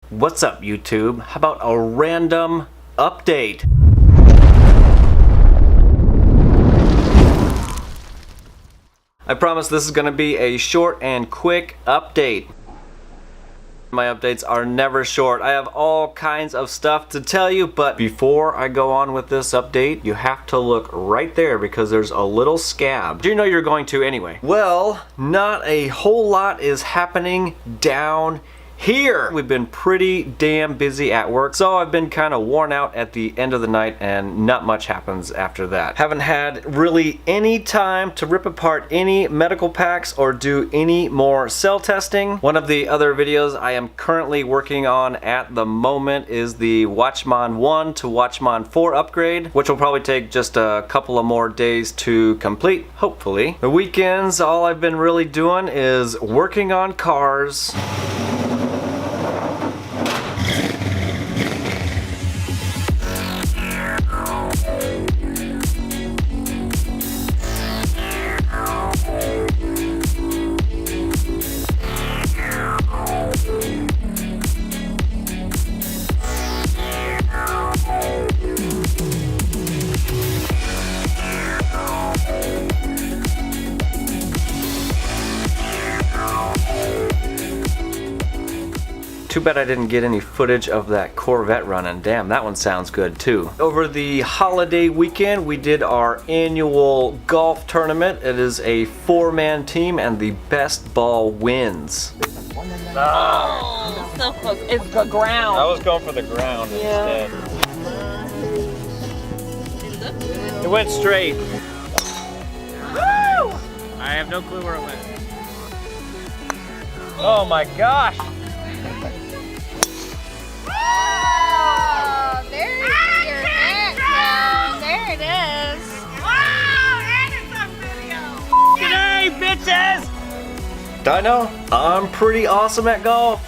What's up, YouTube? How about a random update? I promise this is going to be a short and quick update. My updates are never short. I have all kinds of stuff to tell you, but before I go on with this update, you have to look right there because there's a little scab. You know you're going to anyway. Well, not a whole lot is happening down here. We've been pretty damn busy at work, so I've been kind of worn out at the end of the night and not much happens after that. Haven't had really any time to rip apart any medical packs or do any more cell testing. One of the other videos I am currently working on at the moment is the Watchman 1 to Watchman 4 upgrade, which will probably take just a couple of more days to complete, hopefully. The weekends, all I've been really doing is working on cars. Too bad I didn't get any footage of that Corvette Run, and damn, that one sounds good too. Over the holiday weekend, we did our annual golf tournament. It is a 4-man team, and the best ball wins. Oh, so close. It's the ground. I was going for the ground instead. It went straight. Woo! I have no clue where it went. Oh my gosh! Oh, there's your hat, there it is. Wow, and it's on video. G'day, bitches! Dino, I'm pretty awesome at golf.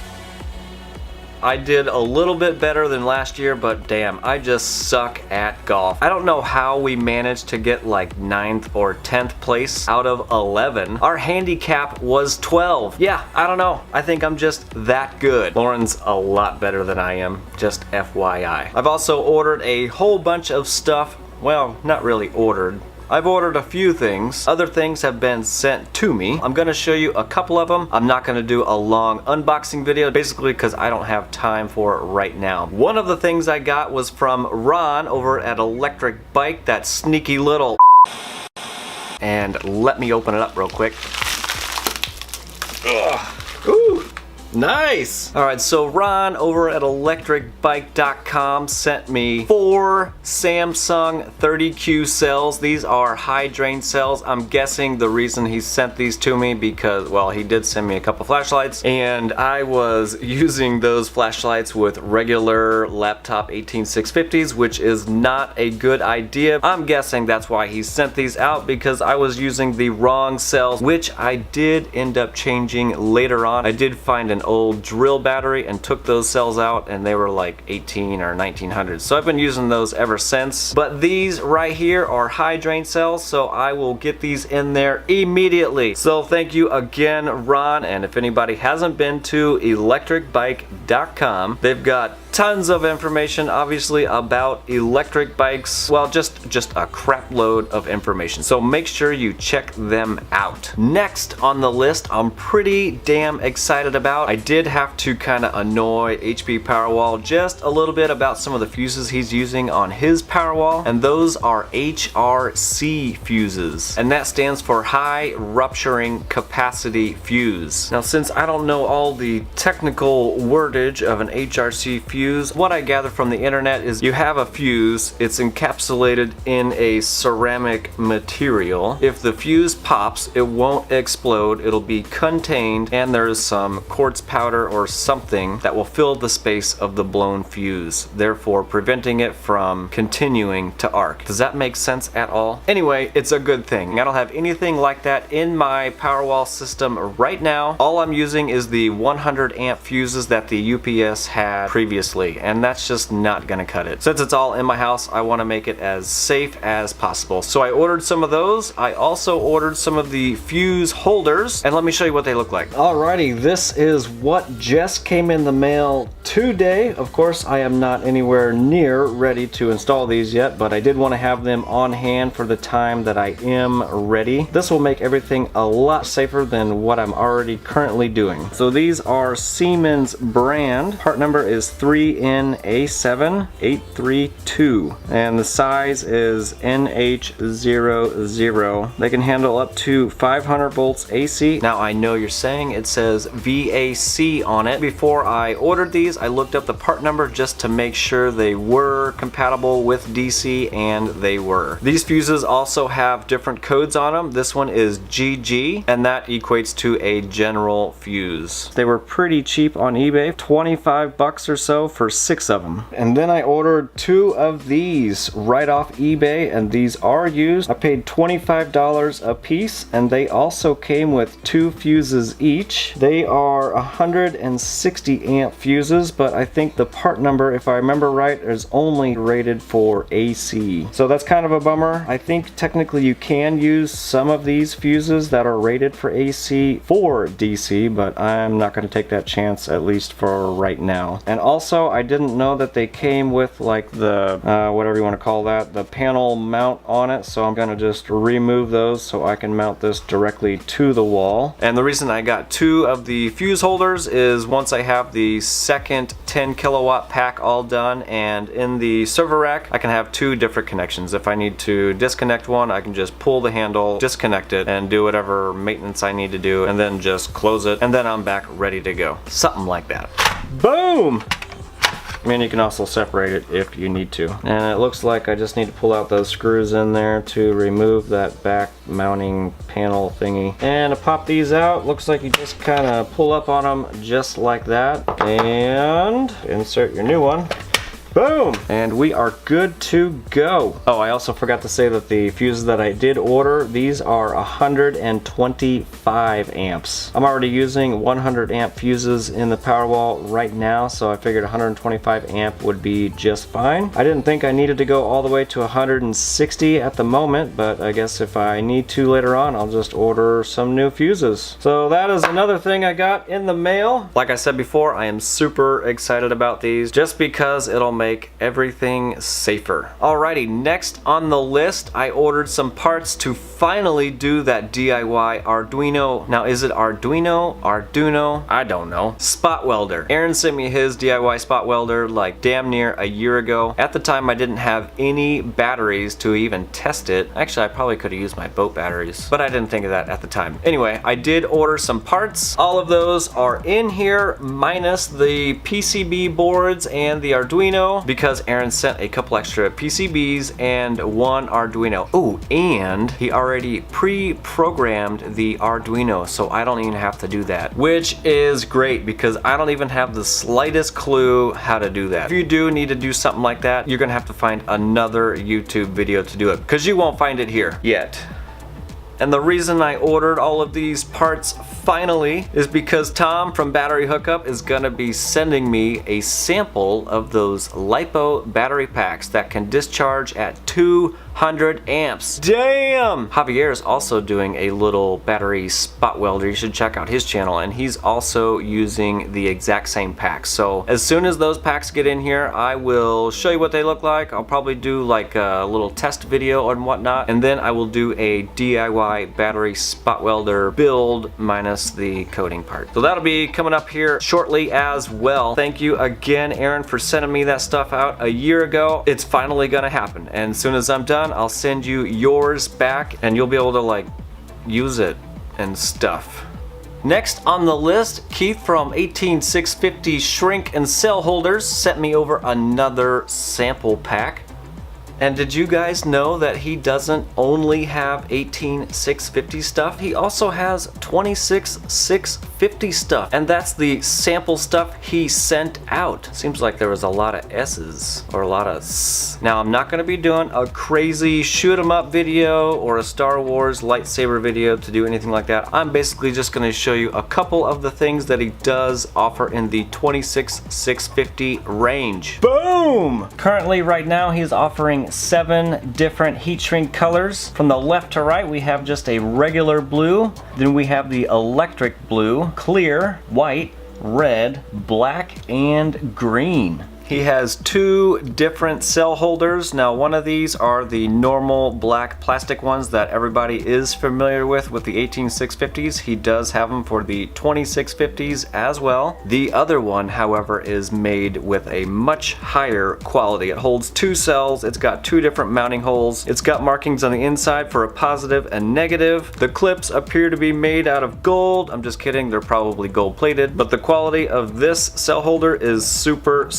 I did a little bit better than last year, but damn, I just suck at golf. I don't know how we managed to get like 9th or 10th place out of 11. Our handicap was 12. Yeah, I don't know. I think I'm just that good. Lauren's a lot better than I am, just FYI. I've also ordered a whole bunch of stuff. Well, not really ordered. I've ordered a few things. Other things have been sent to me. I'm gonna show you a couple of them. I'm not gonna do a long unboxing video, basically because I don't have time for it right now. One of the things I got was from Ron over at Electric Bike, that sneaky little and let me open it up real quick. Ugh. Ooh. Nice! Alright, so Ron over at electricbike.com sent me 4 Samsung 30Q cells. These are high drain cells. I'm guessing the reason he sent these to me because, well, he did send me a couple flashlights, and I was using those flashlights with regular laptop 18650s, which is not a good idea. I'm guessing that's why he sent these out, because I was using the wrong cells, which I did end up changing later on. I did find an old drill battery and took those cells out, and they were like 18 or 1900, so I've been using those ever since. But these right here are high drain cells, so I will get these in there immediately. So thank you again, Ron, and if anybody hasn't been to electricbike.com, they've got tons of information, obviously, about electric bikes. Well, just a crap load of information, so make sure you check them out. Next on the list, I'm pretty damn excited about. I did have to kind of annoy HP Powerwall just a little bit about some of the fuses he's using on his Powerwall, and those are HRC fuses, and that stands for high rupturing capacity fuse. Now, since I don't know all the technical wordage of an HRC fuse, what I gather from the internet is you have a fuse, it's encapsulated in a ceramic material. If the fuse pops, it won't explode, it'll be contained, and there's some quartz powder or something that will fill the space of the blown fuse, therefore preventing it from continuing to arc. Does that make sense at all? Anyway, it's a good thing. I don't have anything like that in my Powerwall system right now. All I'm using is the 100 amp fuses that the UPS had previously. seriously, and that's just not gonna cut it. Since it's all in my house, I want to make it as safe as possible. So I ordered some of those. I also ordered some of the fuse holders, and let me show you what they look like. Alrighty, this is what just came in the mail today. Of course, I am not anywhere near ready to install these yet, but I did want to have them on hand for the time that I am ready. This will make everything a lot safer than what I'm already currently doing. So these are Siemens brand. Part number is 3NA7832, and the size is NH00. They can handle up to 500 volts AC. Now I know you're saying it says VAC on it. Before I ordered these, I looked up the part number just to make sure they were compatible with DC, and they were. These fuses also have different codes on them. This one is GG, and that equates to a general fuse. They were pretty cheap on eBay, 25 bucks or so for 6 of them. And then I ordered 2 of these right off eBay, and these are used. I paid $25 a piece, and they also came with 2 fuses each. They are 160 amp fuses, but I think the part number, if I remember right, is only rated for AC. So that's kind of a bummer. I think technically you can use some of these fuses that are rated for AC for DC, but I'm not going to take that chance, at least for right now. And also, I didn't know that they came with like the whatever you want to call that, the panel mount on it, so I'm going to just remove those so I can mount this directly to the wall. And the reason I got 2 of the fuse holders is once I have the second 10 kilowatt pack all done, and in the server rack I can have 2 different connections. If I need to disconnect one, I can just pull the handle, disconnect it, and do whatever maintenance I need to do, and then just close it, and then I'm back ready to go. Something like that. Boom! I mean, you can also separate it if you need to. And it looks like I just need to pull out those screws in there to remove that back mounting panel thingy. And to pop these out, looks like you just kind of pull up on them just like that. And insert your new one. Boom! And we are good to go. Oh, I also forgot to say that the fuses that I did order, these are 125 amps. I'm already using 100 amp fuses in the Powerwall right now, so I figured 125 amp would be just fine. I didn't think I needed to go all the way to 160 at the moment, but I guess if I need to later on, I'll just order some new fuses. So that is another thing I got in the mail. Like I said before, I am super excited about these just because it'll make everything safer. Alrighty, next on the list, I ordered some parts to finally do that DIY Arduino. Now, is it Arduino? I don't know. Spot welder. Aaron sent me his DIY spot welder like damn near a year ago. At the time, I didn't have any batteries to even test it. Actually, I probably could have used my boat batteries, but I didn't think of that at the time. Anyway, I did order some parts. All of those are in here, minus the PCB boards and the Arduino, because Aaron sent a couple extra PCBs and 1 Arduino. Oh, and he already pre-programmed the Arduino, so I don't even have to do that, which is great because I don't even have the slightest clue how to do that. If you do need to do something like that, you're gonna have to find another YouTube video to do it, because you won't find it here yet. And the reason I ordered all of these parts finally is because Tom from Battery Hookup is gonna be sending me a sample of those LiPo battery packs that can discharge at 200 amps. Damn! Javier is also doing a little battery spot welder. You should check out his channel, and he's also using the exact same packs. So as soon as those packs get in here, I will show you what they look like. I'll probably do like a little test video and whatnot, and then I will do a DIY battery spot welder build minus the coating part. So that'll be coming up here shortly as well. Thank you again, Aaron, for sending me that stuff out a year ago. It's finally gonna happen, and as soon as I'm done, I'll send you yours back, and you'll be able to like use it and stuff. Next on the list, Keith from 18650 Shrink and Cell Holders sent me over another sample pack. And did you guys know that he doesn't only have 18650 stuff? He also has 26650 stuff. And that's the sample stuff he sent out. Seems like there was a lot of S's or a lot of S. Now, I'm not gonna be doing a crazy shoot 'em up video or a Star Wars lightsaber video to do anything like that. I'm basically just gonna show you a couple of the things that he does offer in the 26650 range. Boom! Currently, right now, he's offering 7 different heat shrink colors. From the left to right, we have just a regular blue. Then we have the electric blue, clear, white, red, black, and green. He has two different cell holders. Now one of these are the normal black plastic ones that everybody is familiar with the 18650s. He does have them for the 2650s as well. The other one, however, is made with a much higher quality. It holds two cells, it's got two different mounting holes, it's got markings on the inside for a positive and negative. The clips appear to be made out of gold. I'm just kidding, they're probably gold plated, but the quality of this cell holder is super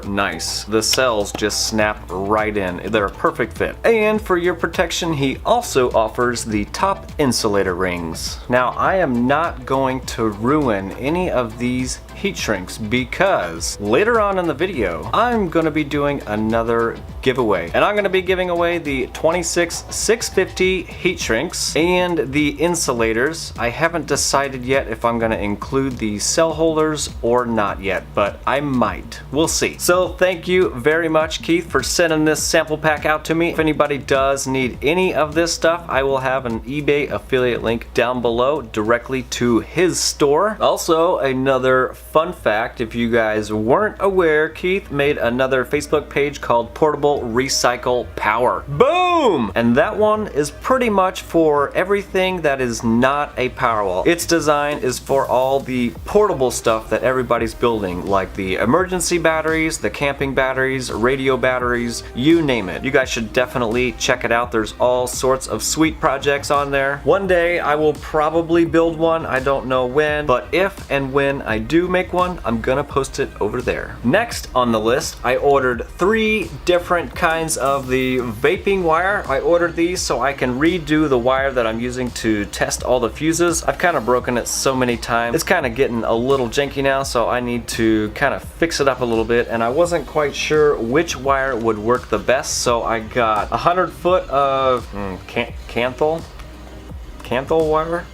nice. The cells just snap right in. They're a perfect fit. And for your protection, he also offers the top insulator rings. Now, I am not going to ruin any of these heat shrinks because later on in the video, I'm going to be doing another giveaway. And I'm going to be giving away the 26650 heat shrinks and the insulators. I haven't decided yet if I'm going to include the cell holders or not yet, but I might. We'll see. So thank you very much, Keith, for sending this sample pack out to me. If anybody does need any of this stuff, I will have an eBay affiliate link down below directly to his store. Also, another fun fact, if you guys weren't aware, Keith made another Facebook page called Portable Recycle Power. Boom! And that one is pretty much for everything that is not a Powerwall. Its design is for all the portable stuff that everybody's building, like the emergency batteries, the camping batteries, radio batteries, you name it. You guys should definitely check it out. There's all sorts of sweet projects on there. One day I will probably build one. I don't know when, but if and when I do make one, I'm gonna post it over there. Next on the list, I ordered 3 different kinds of the vaping wire. I ordered these so I can redo the wire that I'm using to test all the fuses. I've kind of broken it so many times. It's kind of getting a little janky now, so I need to kind of fix it up a little bit, and I wasn't quite sure which wire would work the best, so I got 100 foot of Canthal wire.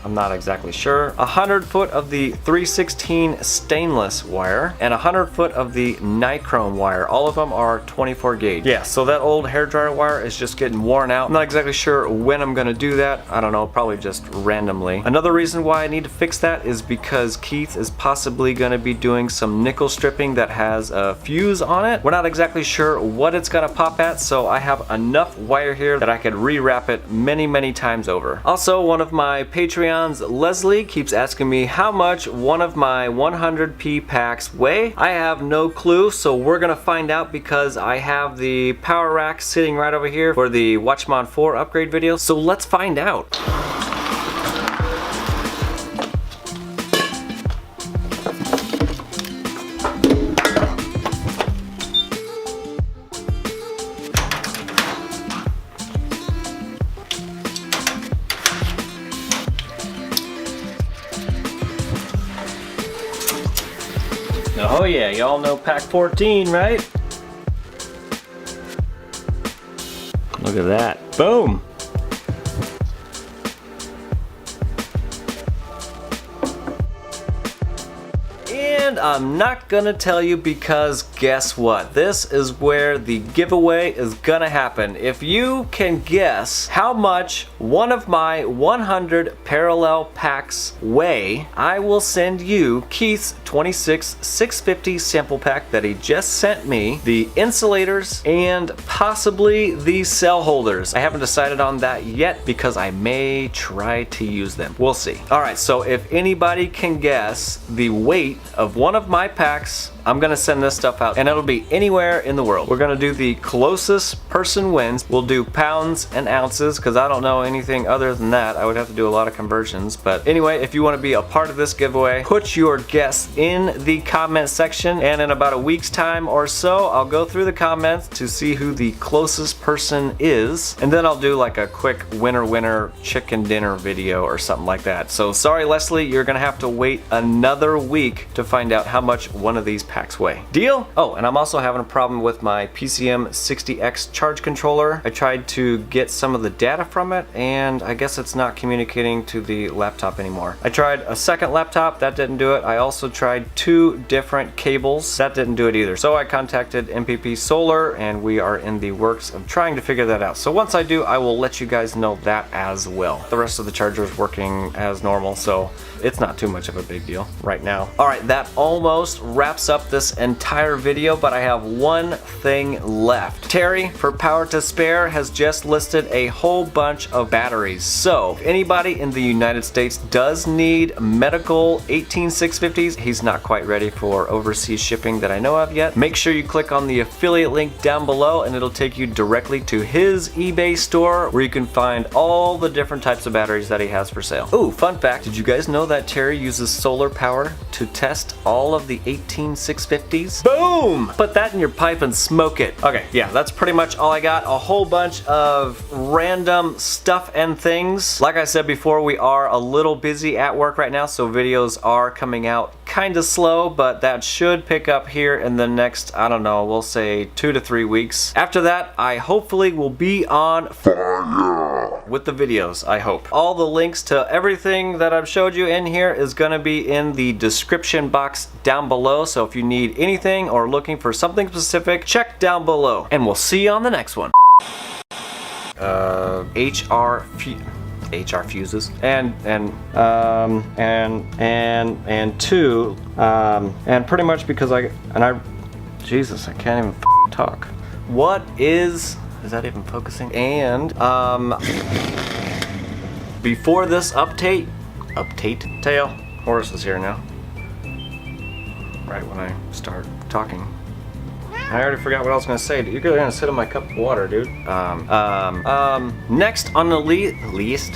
I'm not exactly sure. 100 foot of the 316 stainless wire and 100 foot of the nichrome wire. All of them are 24 gauge. Yeah, so that old hairdryer wire is just getting worn out. I'm not exactly sure when I'm gonna do that. I don't know, probably just randomly. Another reason why I need to fix that is because Keith is possibly gonna be doing some nickel stripping that has a fuse on it. We're not exactly sure what it's gonna pop at, so I have enough wire here that I could rewrap it many times over. Also, one of my Patreon Leslie keeps asking me how much one of my 100p packs weigh. I have no clue, so we're gonna find out because I have the power rack sitting right over here for the Watchmon 4 upgrade video, so let's find out. Oh yeah, y'all know pack 14, right? Look at that. Boom! And I'm not gonna tell you because guess what? This is where the giveaway is gonna happen. If you can guess how much one of my 100 parallel packs weigh, I will send you Keith's 26650 sample pack that he just sent me, the insulators, and possibly the cell holders. I haven't decided on that yet because I may try to use them. We'll see. Alright, so if anybody can guess the weight of one of my packs, I'm gonna send this stuff out and it'll be anywhere in the world. We're gonna do the closest person wins. We'll do pounds and ounces because I don't know anything other than that. I would have to do a lot of conversions. But anyway, if you want to be a part of this giveaway, put your guess in the comment section, and in about a week's time or so, I'll go through the comments to see who the closest person is, and then I'll do like a quick winner chicken dinner video or something like that. So sorry Leslie, you're gonna have to wait another week to find out how much one of these packs weigh. Deal? Oh, and I'm also having a problem with my PCM 60X charge controller. I tried to get some of the data from it, and I guess it's not communicating to the laptop anymore. I tried a second laptop, that didn't do it. I also tried 2 different cables, that didn't do it either. So I contacted MPP Solar, and we are in the works of trying to figure that out. So once I do, I will let you guys know that as well. The rest of the charger is working as normal, so it's not too much of a big deal right now. All right, that almost wraps up this entire video, but I have one thing left. Terry for Power to Spare has just listed a whole bunch of batteries. So if anybody in the United States does need medical 18650s, he's not quite ready for overseas shipping that I know of yet. Make sure you click on the affiliate link down below and it'll take you directly to his eBay store where you can find all the different types of batteries that he has for sale. Ooh, fun fact, did you guys know that Terry uses solar power to test all of the 18650s? Boom! Put that in your pipe and smoke it. Okay, yeah, that's pretty much all I got. A whole bunch of random stuff and things. Like I said before, we are a little busy at work right now, so videos are coming out kind of slow, but that should pick up here in the next, I don't know, we'll say 2 to 3 weeks. After that, I hopefully will be on fire with the videos, I hope. All the links to everything that I've showed you in here is gonna be in the description box down below, so if you need anything or looking for something specific, check down below. And we'll see you on the next one. HR fuses and two and pretty much because Jesus, I can't even talk. What is that even focusing? And before this update tail horse is here now. Right when I start talking. I already forgot what I was gonna say. You're gonna sit in my cup of water, dude. Next on the list